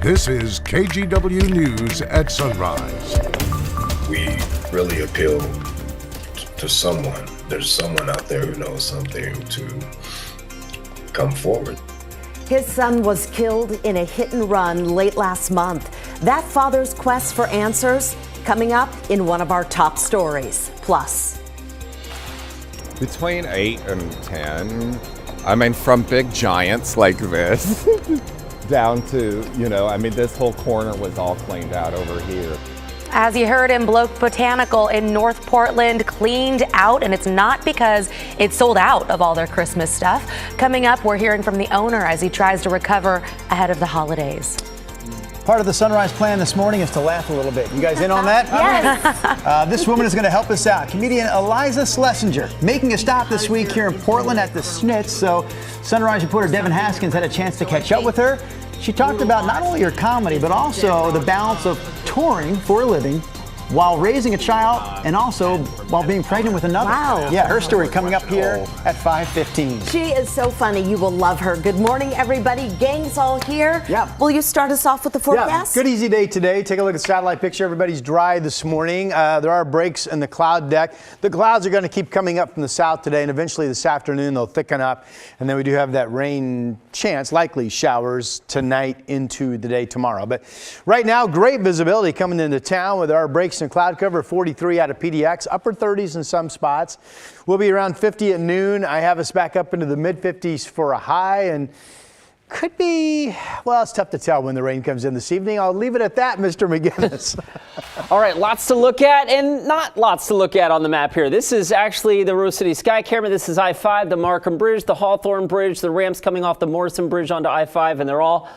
This is KGW News at Sunrise. We really appeal to someone. There's someone out there who knows something to come forward. His son was killed in a hit and run late last month. That father's quest for answers coming up in one of our top stories. Plus, between 8 and 10, I mean, from big giants like this down to, this whole corner was all cleaned out over here. As you heard in Bloke Botanical in North Portland, cleaned out, and it's not because it's sold out of all their Christmas stuff. Coming up, we're hearing from the owner as he tries to recover ahead of the holidays. Part of the Sunrise plan this morning is to laugh a little bit. You guys in on that? Yes. This woman is going to help us out. Comedian Eliza Schlesinger making a stop this week here in Portland at the Schnitz. So Sunrise reporter Devin Haskins had a chance to catch up with her. She talked about not only her comedy, but also the balance of touring for a living while raising a child and also while being pregnant with another. Wow. Yeah, her story coming up here at 5:15. She is so funny. You will love her. Good morning, everybody. Gang's all here. Yeah. Will you start us off with the forecast? Yeah, good easy day today. Take a look at the satellite picture. Everybody's dry this morning. There are breaks in the cloud deck. The clouds are going to keep coming up from the south today, and eventually this afternoon they'll thicken up. And then we do have that rain chance, likely showers tonight into the day tomorrow. But right now, great visibility coming into town with our breaks and cloud cover. 43 out of PDX, upper 30s in some spots. We'll be around 50 at noon. I have us back up into the mid 50s for a high, and could be, well, it's tough to tell when the rain comes in this evening. I'll leave it at that, Mr. McGinnis. All right, lots to look at and not lots to look at on the map here. This is actually the Rose City Sky Camera. This is I-5, the Markham Bridge, the Hawthorne Bridge, the ramps coming off the Morrison Bridge onto I-5, and they're all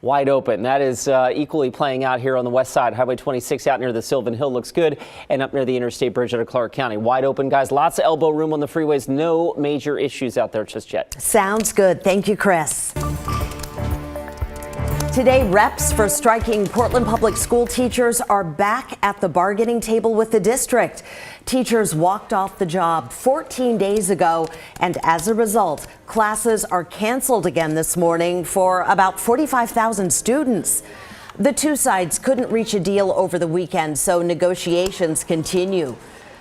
wide open. That is equally playing out here on the west side. Highway 26 out near the Sylvan Hill looks good, and up near the Interstate Bridge out of Clark County. Wide open, guys. Lots of elbow room on the freeways. No major issues out there just yet. Sounds good. Thank you, Chris. Today, reps for striking Portland Public School teachers are back at the bargaining table with the district. Teachers walked off the job 14 days ago, and as a result, classes are canceled again this morning for about 45,000 students. The two sides couldn't reach a deal over the weekend, so negotiations continue.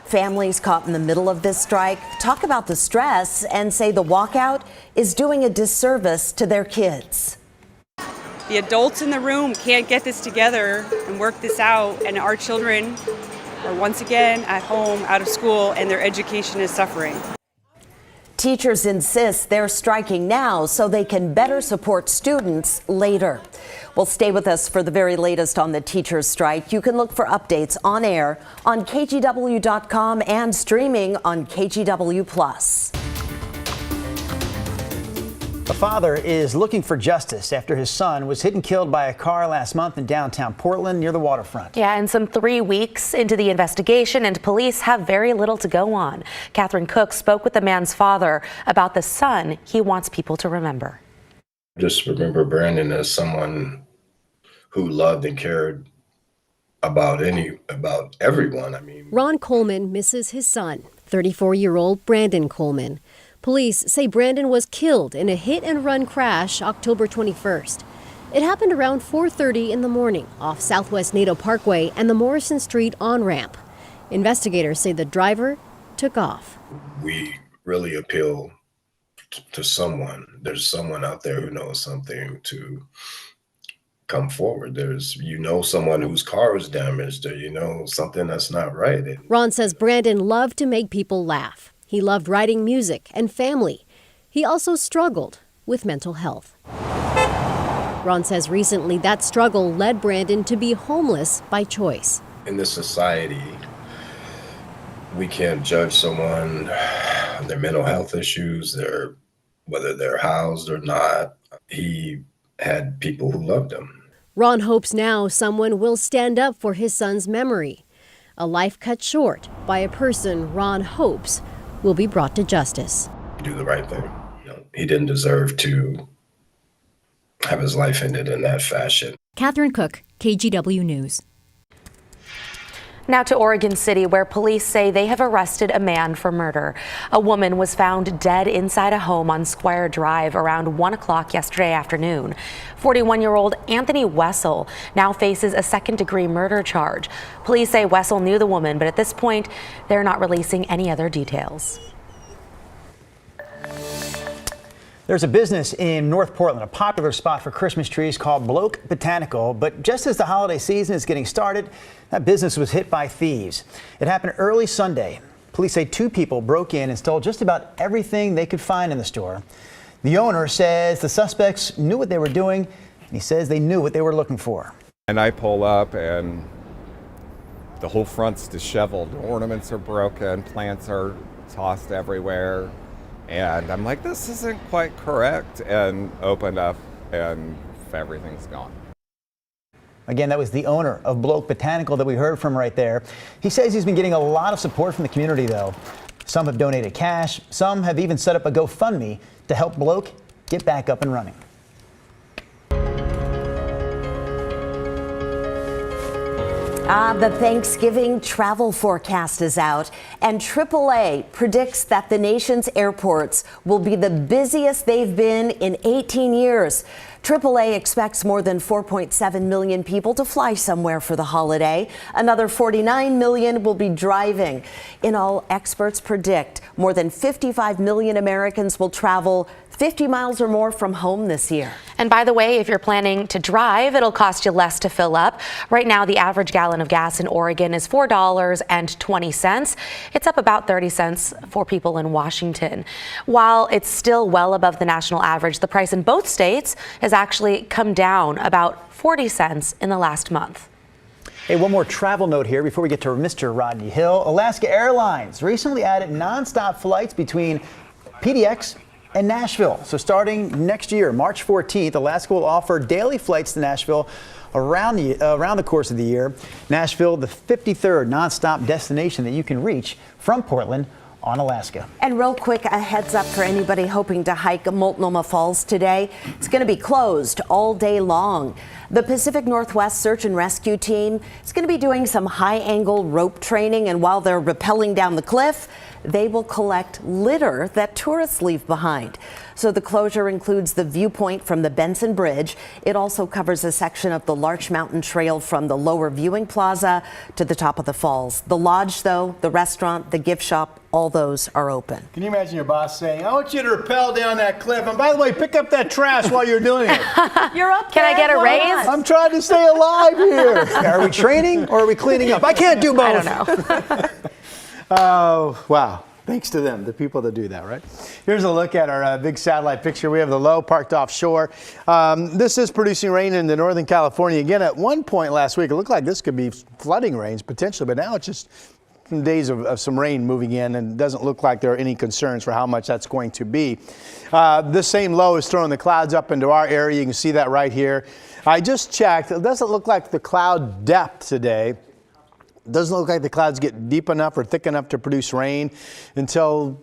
Families caught in the middle of this strike talk about the stress and say the walkout is doing a disservice to their kids. The adults in the room can't get this together and work this out, and our children are once again at home, out of school, and their education is suffering. Teachers insist they're striking now so they can better support students later. Well, stay with us for the very latest on the teachers' strike. You can look for updates on air on KGW.com and streaming on KGW+. A father is looking for justice after his son was hit and killed by a car last month in downtown Portland near the waterfront. Yeah, and some 3 weeks into the investigation, and police have very little to go on. Catherine Cook spoke with the man's father about the son he wants people to remember. Just remember Brandon as someone who loved and cared about everyone. I mean, Ron Coleman misses his son, 34-year-old Brandon Coleman. Police say Brandon was killed in a hit-and-run crash October 21st. It happened around 4:30 in the morning off Southwest Nato Parkway and the Morrison Street on-ramp. Investigators say the driver took off. we really appeal to someone. There's someone out there who knows something to come forward. There's, someone whose car was damaged, or something that's not right. Ron says Brandon loved to make people laugh. He loved writing music and family. He also struggled with mental health. Ron says recently that struggle led Brandon to be homeless by choice. In this society, we can't judge someone, their mental health issues, whether they're housed or not. He had people who loved him. Ron hopes now someone will stand up for his son's memory. A life cut short by a person Ron hopes will be brought to justice. Do the right thing. He didn't deserve to have his life ended in that fashion. Catherine Cook, KGW News. Now to Oregon City, where police say they have arrested a man for murder. A woman was found dead inside a home on Square Drive around 1 o'clock yesterday afternoon. 41-year-old Anthony Wessel now faces a second-degree murder charge. Police say Wessel knew the woman, but at this point, they're not releasing any other details. There's a business in North Portland, a popular spot for Christmas trees called Bloke Botanical. But just as the holiday season is getting started, that business was hit by thieves. It happened early Sunday. Police say 2 people broke in and stole just about everything they could find in the store. The owner says the suspects knew what they were doing, and he says they knew what they were looking for. And I pull up and the whole front's disheveled. Ornaments are broken, plants are tossed everywhere. And I'm like, this isn't quite correct, and opened up and everything's gone. Again, that was the owner of Bloke Botanical that we heard from right there. He says he's been getting a lot of support from the community, though. Some have donated cash. Some have even set up a GoFundMe to help Bloke get back up and running. The Thanksgiving travel forecast is out, and AAA predicts that the nation's airports will be the busiest they've been in 18 years. AAA expects more than 4.7 million people to fly somewhere for the holiday. Another 49 million will be driving. In all, experts predict more than 55 million Americans will travel 50 miles or more from home this year. And by the way, if you're planning to drive, it'll cost you less to fill up. Right now, the average gallon of gas in Oregon is $4.20. It's up about 30 cents for people in Washington. While it's still well above the national average, the price in both states has actually come down about 40 cents in the last month. Hey, one more travel note here before we get to Mr. Rodney Hill. Alaska Airlines recently added nonstop flights between PDX and Nashville. So starting next year, March 14th, Alaska will offer daily flights to Nashville around the course of the year. Nashville, the 53rd nonstop destination that you can reach from Portland on Alaska. And real quick, a heads up for anybody hoping to hike Multnomah Falls today. It's going to be closed all day long. The Pacific Northwest Search and Rescue Team is going to be doing some high-angle rope training, and while they're rappelling down the cliff, they will collect litter that tourists leave behind. So the closure includes the viewpoint from the Benson Bridge. It also covers a section of the Larch Mountain Trail from the lower viewing plaza to the top of the falls. The lodge, though, the restaurant, the gift shop, all those are open. Can you imagine your boss saying, I want you to rappel down that cliff, and by the way, pick up that trash while you're doing it. You're up Can there. I get a Why raise? not? I'm trying to stay alive here. Are we training or are we cleaning up? I can't do both. I don't know. Oh, wow. Thanks to them, the people that do that, right? Here's a look at our big satellite picture. We have the low parked offshore. This is producing rain into Northern California. Again, at one point last week, it looked like this could be flooding rains potentially, but now it's just some days of some rain moving in, and it doesn't look like there are any concerns for how much that's going to be. This same low is throwing the clouds up into our area. You can see that right here. I just checked. It doesn't look like the cloud depth today. Doesn't look like the clouds get deep enough or thick enough to produce rain until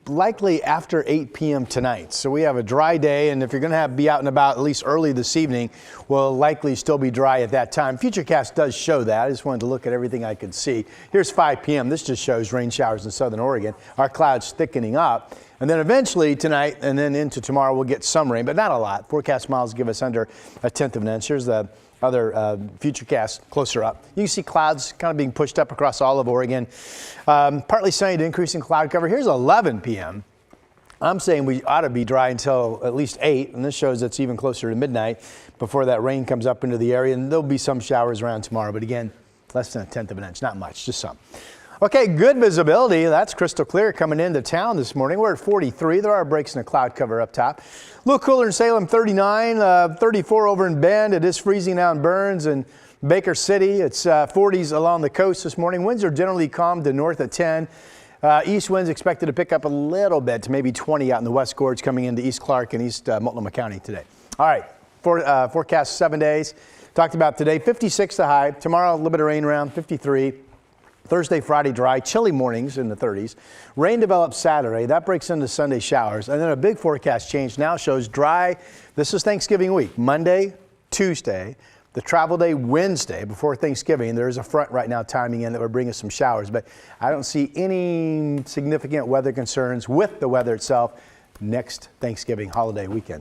likely after 8 p.m. tonight. So we have a dry day, and if you're going to be out and about at least early this evening, will likely still be dry at that time. Futurecast does show that. I just wanted to look at everything I could see. Here's 5 p.m. This just shows rain showers in southern Oregon. Our clouds thickening up. And then eventually tonight and then into tomorrow we'll get some rain, but not a lot. Forecast models give us under 1/10 of an inch. Here's the other Futurecast closer up. You can see clouds kind of being pushed up across all of Oregon. Partly sunny to increasing cloud cover. Here's 11 p.m. I'm saying we ought to be dry until at least 8, and this shows it's even closer to midnight before that rain comes up into the area. And there'll be some showers around tomorrow, but again, less than 1/10 of an inch. Not much, just some. Okay, good visibility. That's crystal clear coming into town this morning. We're at 43. There are breaks in the cloud cover up top. A little cooler in Salem, 39, 34 over in Bend. It is freezing now in Burns and Baker City. It's 40s along the coast this morning. Winds are generally calm to north at 10. East winds expected to pick up a little bit to maybe 20 out in the West Gorge coming into East Clark and East Multnomah County today. All right, forecast 7 days. Talked about today, 56 the high. Tomorrow, a little bit of rain around, 53. Thursday, Friday, dry, chilly mornings in the 30s. Rain develops Saturday. That breaks into Sunday showers. And then a big forecast change now shows dry. This is Thanksgiving week, Monday, Tuesday, the travel day Wednesday before Thanksgiving. There is a front right now timing in that will bring us some showers, but I don't see any significant weather concerns with the weather itself next Thanksgiving holiday weekend.